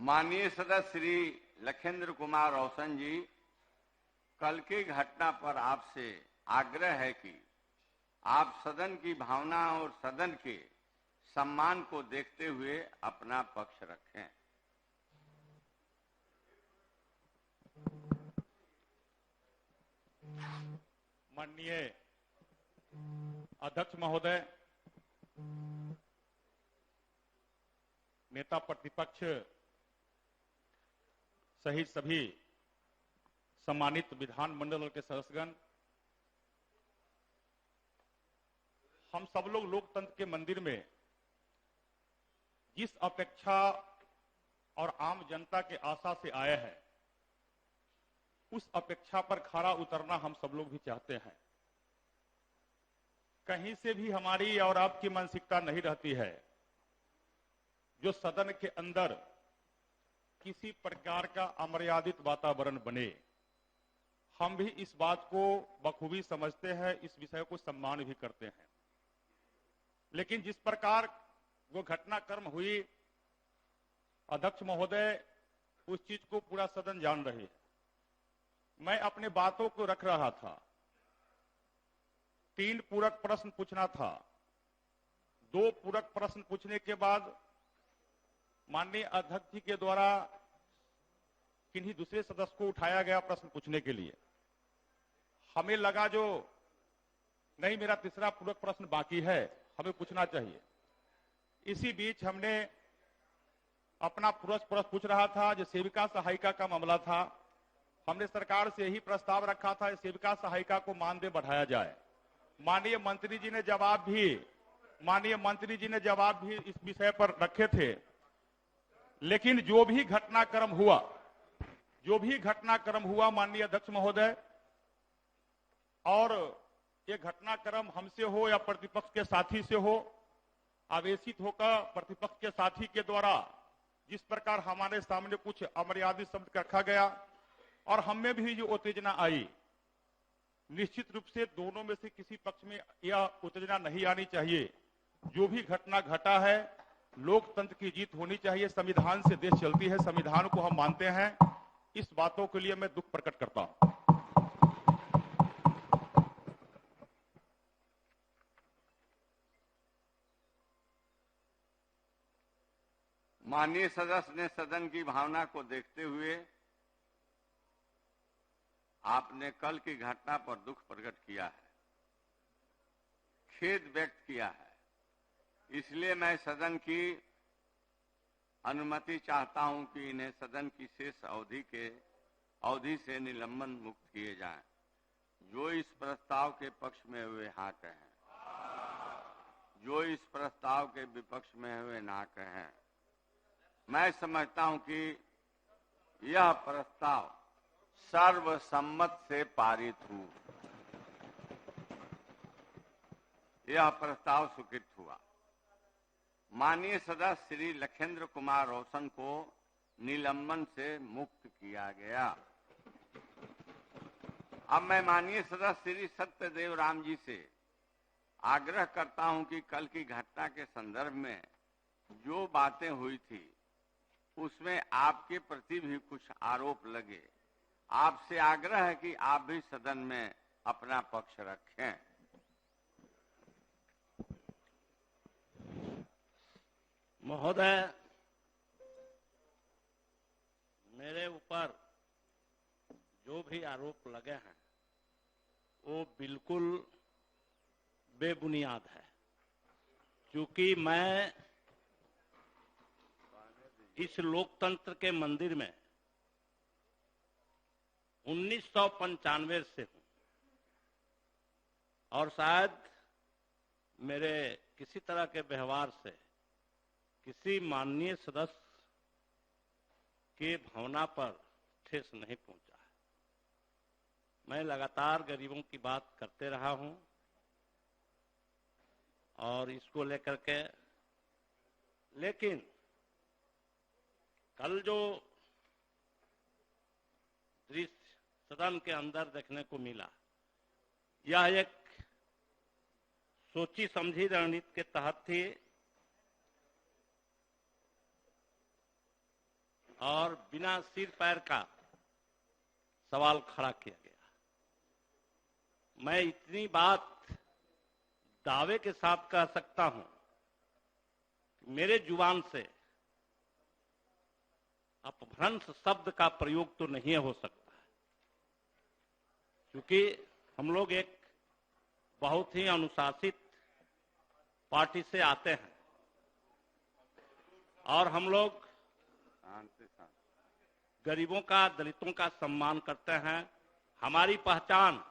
माननीय सदस्य श्री लखेंद्र कुमार रोशन जी, कल की घटना पर आपसे आग्रह है कि आप सदन की भावना और सदन के सम्मान को देखते हुए अपना पक्ष रखें। माननीय अध्यक्ष महोदय, नेता प्रतिपक्ष सहित सभी सम्मानित विधानमंडल के सदस्यगण, हम सब लोग लोकतंत्र के मंदिर में जिस अपेक्षा और आम जनता के आशा से आए हैं, उस अपेक्षा पर खरा उतरना हम सब लोग भी चाहते हैं। कहीं से भी हमारी और आपकी मानसिकता नहीं रहती है जो सदन के अंदर किसी प्रकार का अमर्यादित वातावरण बने। हम भी इस बात को बखूबी समझते हैं, इस विषय को सम्मान भी करते हैं। लेकिन जिस प्रकार वो घटनाक्रम हुई, अध्यक्ष महोदय उस चीज को पूरा सदन जान रहे हैं। मैं अपने बातों को रख रहा था, 3 पूरक प्रश्न पूछना था। 2 पूरक प्रश्न पूछने के बाद माननीय अध्यक्ष जी के द्वारा किन्हीं दूसरे सदस्य को उठाया गया प्रश्न पूछने के लिए। हमें लगा जो नहीं, मेरा तीसरा पूरक प्रश्न बाकी है, हमें पूछना चाहिए। इसी बीच हमने अपना प्रश्न पूछ रहा था जो सेविका सहायिका का मामला था। हमने सरकार से यही प्रस्ताव रखा था, सेविका सहायिका को मानदेय बढ़ाया जाए। माननीय मंत्री जी ने जवाब भी इस विषय पर रखे थे। लेकिन जो भी घटनाक्रम हुआ माननीय अध्यक्ष महोदय, और ये घटनाक्रम हमसे हो या प्रतिपक्ष के साथी से हो, आवेशित होकर प्रतिपक्ष के साथी के द्वारा जिस प्रकार हमारे सामने कुछ अमर्यादित शब्द रखा गया और हमें भी जो उत्तेजना आई, निश्चित रूप से दोनों में से किसी पक्ष में यह उत्तेजना नहीं आनी चाहिए। जो भी घटना घटा है, लोकतंत्र की जीत होनी चाहिए। संविधान से देश चलती है, संविधान को हम मानते हैं। इस बातों के लिए मैं दुख प्रकट करता हूं। माननीय सदस्य ने सदन की भावना को देखते हुए आपने कल की घटना पर दुख प्रकट किया है, खेद व्यक्त किया है। इसलिए मैं सदन की अनुमति चाहता हूं कि इन्हें सदन की शेष अवधि से निलंबन मुक्त किए जाएं। जो इस प्रस्ताव के पक्ष में हुए हाँ कहें, जो इस प्रस्ताव के विपक्ष में हुए ना कहें। मैं समझता हूं कि यह प्रस्ताव सर्वसम्मत से पारित हुआ। यह प्रस्ताव स्वीकृत हुआ। माननीय सदस्य श्री लखेंद्र कुमार रोशन को निलंबन से मुक्त किया गया। अब मैं माननीय सदस्य श्री सत्यदेव राम जी से आग्रह करता हूं कि कल की घटना के संदर्भ में जो बातें हुई थी उसमें आपके प्रति भी कुछ आरोप लगे। आपसे आग्रह है कि आप भी सदन में अपना पक्ष रखें। महोदय, मेरे ऊपर जो भी आरोप लगे हैं वो बिल्कुल बेबुनियाद है, क्योंकि मैं इस लोकतंत्र के मंदिर में 1995 से हूं और शायद मेरे किसी तरह के व्यवहार से किसी माननीय सदस्य के भावना पर ठेस नहीं पहुंचा है। मैं लगातार गरीबों की बात करते रहा हूं और इसको लेकर के, लेकिन कल जो दृश्य सदन के अंदर देखने को मिला, यह एक सोची समझी रणनीति के तहत थी। और बिना सिर पैर का सवाल खड़ा किया गया। मैं इतनी बात दावे के साथ कह सकता हूं, मेरे जुबान से अपभ्रंश शब्द का प्रयोग तो नहीं हो सकता, क्योंकि हम लोग एक बहुत ही अनुशासित पार्टी से आते हैं और हम लोग गरीबों का, दलितों का सम्मान करते हैं। हमारी पहचान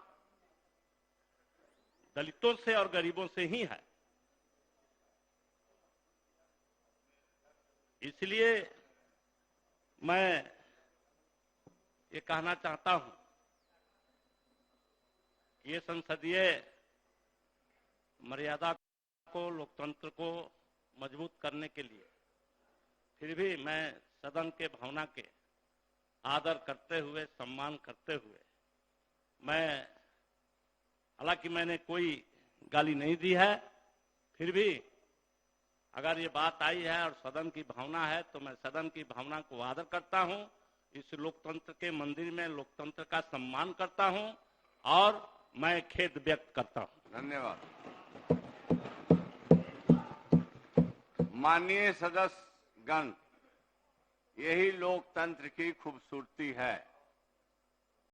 दलितों से और गरीबों से ही है। इसलिए मैं ये कहना चाहता हूं कि ये संसदीय मर्यादा को, लोकतंत्र को मजबूत करने के लिए फिर भी मैं सदन के भावना के आदर करते हुए, सम्मान करते हुए, मैं हालांकि मैंने कोई गाली नहीं दी है, फिर भी अगर ये बात आई है और सदन की भावना है तो मैं सदन की भावना को आदर करता हूं। इस लोकतंत्र के मंदिर में लोकतंत्र का सम्मान करता हूं और मैं खेद व्यक्त करता हूं। धन्यवाद। माननीय सदस्यगण, यही लोकतंत्र की खूबसूरती है।